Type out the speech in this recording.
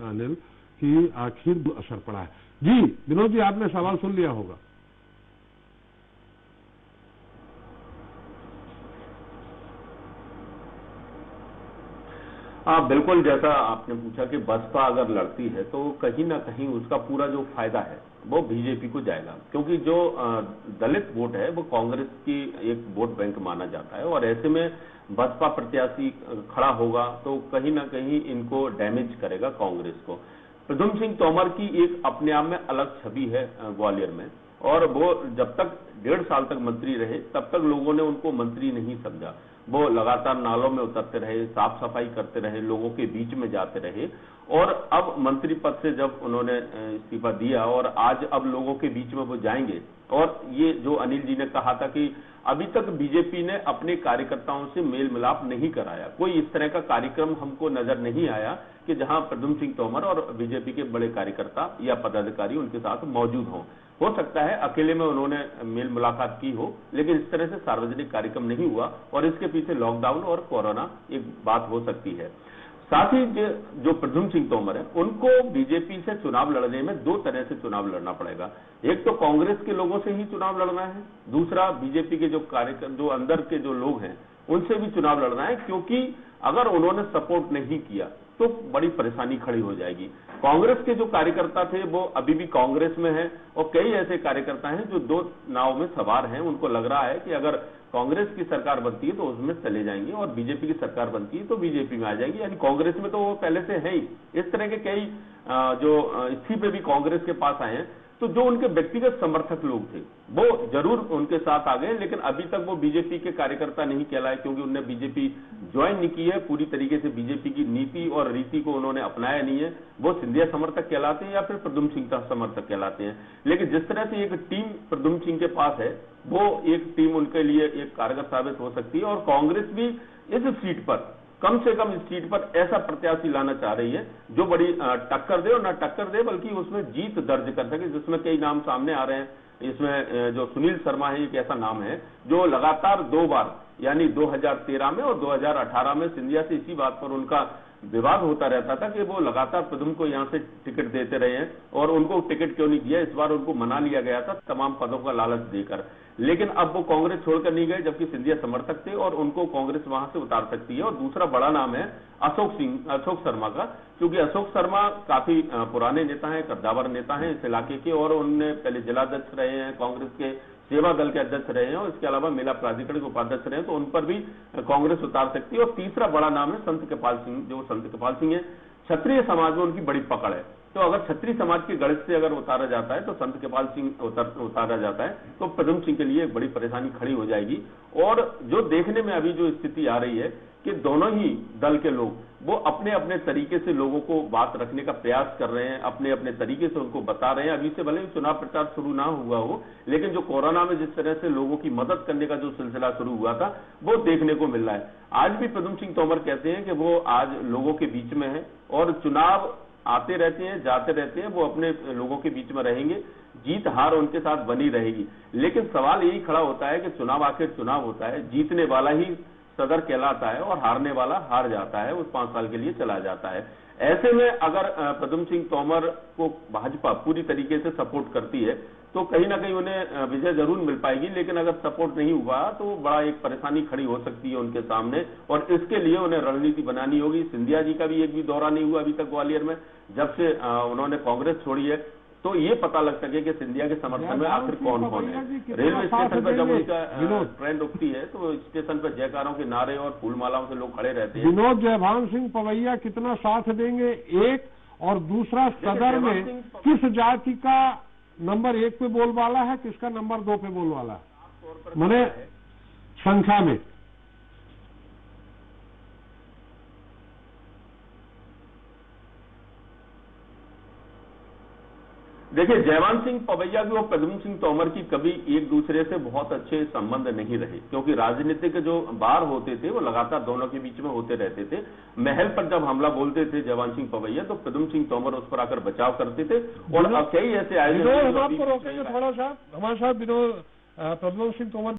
अनिल, कि आखिर असर पड़ा है। जी विनोद जी, आपने सवाल सुन लिया होगा। हाँ बिल्कुल, जैसा आपने पूछा कि बसपा अगर लड़ती है तो कहीं ना कहीं उसका पूरा जो फायदा है वो बीजेपी को जाएगा, क्योंकि जो दलित वोट है वो कांग्रेस की एक वोट बैंक माना जाता है, और ऐसे में बसपा प्रत्याशी खड़ा होगा तो कहीं ना कहीं इनको डैमेज करेगा कांग्रेस को। प्रद्युम्न सिंह तोमर की एक अपने आप में अलग छवि है ग्वालियर में, और वो जब तक 1.5 साल तक मंत्री रहे तब तक लोगों ने उनको मंत्री नहीं समझा। वो लगातार नालों में उतरते रहे, साफ सफाई करते रहे, लोगों के बीच में जाते रहे, और अब मंत्री पद से जब उन्होंने इस्तीफा दिया और आज अब लोगों के बीच में वो जाएंगे। और ये जो अनिल जी ने कहा था कि अभी तक बीजेपी ने अपने कार्यकर्ताओं से मेल मिलाप नहीं कराया, कोई इस तरह का कार्यक्रम हमको नजर नहीं आया कि जहां प्रद्युम्न सिंह तोमर और बीजेपी के बड़े कार्यकर्ता या पदाधिकारी उनके साथ मौजूद हों। हो सकता है अकेले में उन्होंने मेल मुलाकात की हो, लेकिन इस तरह से सार्वजनिक कार्यक्रम नहीं हुआ, और इसके पीछे लॉकडाउन और कोरोना एक बात हो सकती है। साथ ही जो प्रद्युम्न सिंह तोमर है उनको बीजेपी से चुनाव लड़ने में 2 तरह से चुनाव लड़ना पड़ेगा। एक तो कांग्रेस के लोगों से ही चुनाव लड़ना है, दूसरा बीजेपी के जो जो अंदर के जो लोग हैं उनसे भी चुनाव लड़ना है, क्योंकि अगर उन्होंने सपोर्ट नहीं किया तो बड़ी परेशानी खड़ी हो जाएगी। कांग्रेस के जो कार्यकर्ता थे वो अभी भी कांग्रेस में हैं, और कई ऐसे कार्यकर्ता हैं जो 2 नाव में सवार हैं। उनको लग रहा है कि अगर कांग्रेस की सरकार बनती है तो उसमें चले जाएंगे, और बीजेपी की सरकार बनती है तो बीजेपी में आ जाएंगे, यानी कांग्रेस में तो वो पहले से है ही। इस तरह के कई जो इस्तीफे भी कांग्रेस के पास आए हैं, तो जो उनके व्यक्तिगत समर्थक लोग थे वो जरूर उनके साथ आ गए, लेकिन अभी तक वो बीजेपी के कार्यकर्ता नहीं कहलाए, क्योंकि उन्होंने बीजेपी ज्वाइन नहीं की है, पूरी तरीके से बीजेपी की नीति और रीति को उन्होंने अपनाया नहीं है। वो सिंधिया समर्थक कहलाते हैं या फिर प्रद्युम्न सिंह समर्थक कहलाते हैं। लेकिन जिस तरह से एक टीम प्रद्युम्न सिंह के पास है, वो एक टीम उनके लिए एक कारगर साबित हो सकती है, और कांग्रेस भी इस सीट पर कम से कम इस सीट पर ऐसा प्रत्याशी लाना चाह रही है जो बड़ी टक्कर दे, और ना टक्कर दे बल्कि उसमें जीत दर्ज कर सके, जिसमें कई नाम सामने आ रहे हैं। इसमें जो सुनील शर्मा है एक ऐसा नाम है जो लगातार 2 बार यानी 2013 में और 2018 में सिंधिया से इसी बात पर उनका विवाद होता रहता था कि वो लगातार प्रद्युम्न को यहां से टिकट देते रहे हैं, और उनको टिकट क्यों नहीं दिया। इस बार उनको मना लिया गया था तमाम पदों का लालच देकर, लेकिन अब वो कांग्रेस छोड़कर नहीं गए, जबकि सिंधिया समर्थक थे और उनको कांग्रेस वहां से उतार सकती है। और दूसरा बड़ा नाम है अशोक शर्मा का, क्योंकि अशोक शर्मा काफी पुराने नेता हैं, कद्दावर नेता हैं इस इलाके के, और उनने पहले जिलाध्यक्ष रहे हैं, कांग्रेस के सेवा दल के अध्यक्ष रहे हैं, और इसके अलावा मेला प्राधिकरण के उपाध्यक्ष रहे हैं, तो उन पर भी कांग्रेस उतार सकती है। और तीसरा बड़ा नाम है संत कृपाल सिंह। जो संत कृपाल सिंह है, क्षत्रिय समाज में उनकी बड़ी पकड़ है, तो अगर क्षत्रिय समाज के गणित से अगर उतारा जाता है तो संत कृपाल सिंह उतारा जाता है तो प्रद्युम्न सिंह के लिए एक बड़ी परेशानी खड़ी हो जाएगी। और जो देखने में अभी जो स्थिति आ रही है कि दोनों ही दल के लोग वो अपने अपने तरीके से लोगों को बात रखने का प्रयास कर रहे हैं, अपने अपने तरीके से उनको बता रहे हैं। अभी से भले ही चुनाव प्रचार शुरू ना हुआ हो, लेकिन जो कोरोना में जिस तरह से लोगों की मदद करने का जो सिलसिला शुरू हुआ था वो देखने को मिल रहा है। आज भी प्रद्युम्न सिंह तोमर कहते हैं कि वो आज लोगों के बीच में है, और चुनाव आते रहते हैं जाते रहते हैं, वो अपने लोगों के बीच में रहेंगे, जीत हार उनके साथ बनी रहेगी। लेकिन सवाल यही खड़ा होता है कि चुनाव आखिर चुनाव होता है, जीतने वाला ही सदर कहलाता है और हारने वाला हार जाता है, उस 5 साल के लिए चला जाता है। ऐसे में अगर प्रद्युम्न सिंह तोमर को भाजपा पूरी तरीके से सपोर्ट करती है तो कहीं ना कहीं उन्हें विजय जरूर मिल पाएगी, लेकिन अगर सपोर्ट नहीं हुआ तो बड़ा एक परेशानी खड़ी हो सकती है उनके सामने, और इसके लिए उन्हें रणनीति बनानी होगी। सिंधिया जी का भी एक भी दौरा नहीं हुआ अभी तक ग्वालियर में, जब से उन्होंने कांग्रेस छोड़ी है, तो ये पता लग सके कि सिंधिया के समर्थन में आखिर कौन कौन है। रेलवे स्टेशन पर जब उनका ट्रेन रुकती है तो स्टेशन पर जयकारों के नारे और फूलमालाओं से लोग खड़े रहते हैं। विनोद, जयभान सिंह पवैया कितना साथ देंगे, एक, और दूसरा सदर में किस जाति का नंबर 1 पे बोलबाला है, किसका नंबर 2 पे बोलबाला है, मैंने संख्या में। देखिए, जयभान सिंह पवैया की और प्रद्युम्न सिंह तोमर की कभी एक दूसरे से बहुत अच्छे संबंध नहीं रहे, क्योंकि राजनीतिक जो वार होते थे वो लगातार दोनों के बीच में होते रहते थे। महल पर जब हमला बोलते थे जयभान सिंह पवैया तो प्रद्युम्न सिंह तोमर उस पर आकर बचाव करते थे, और कई ऐसे आयोजन थोड़ा सा हमारे साथ प्रद्युम्न सिंह तोमर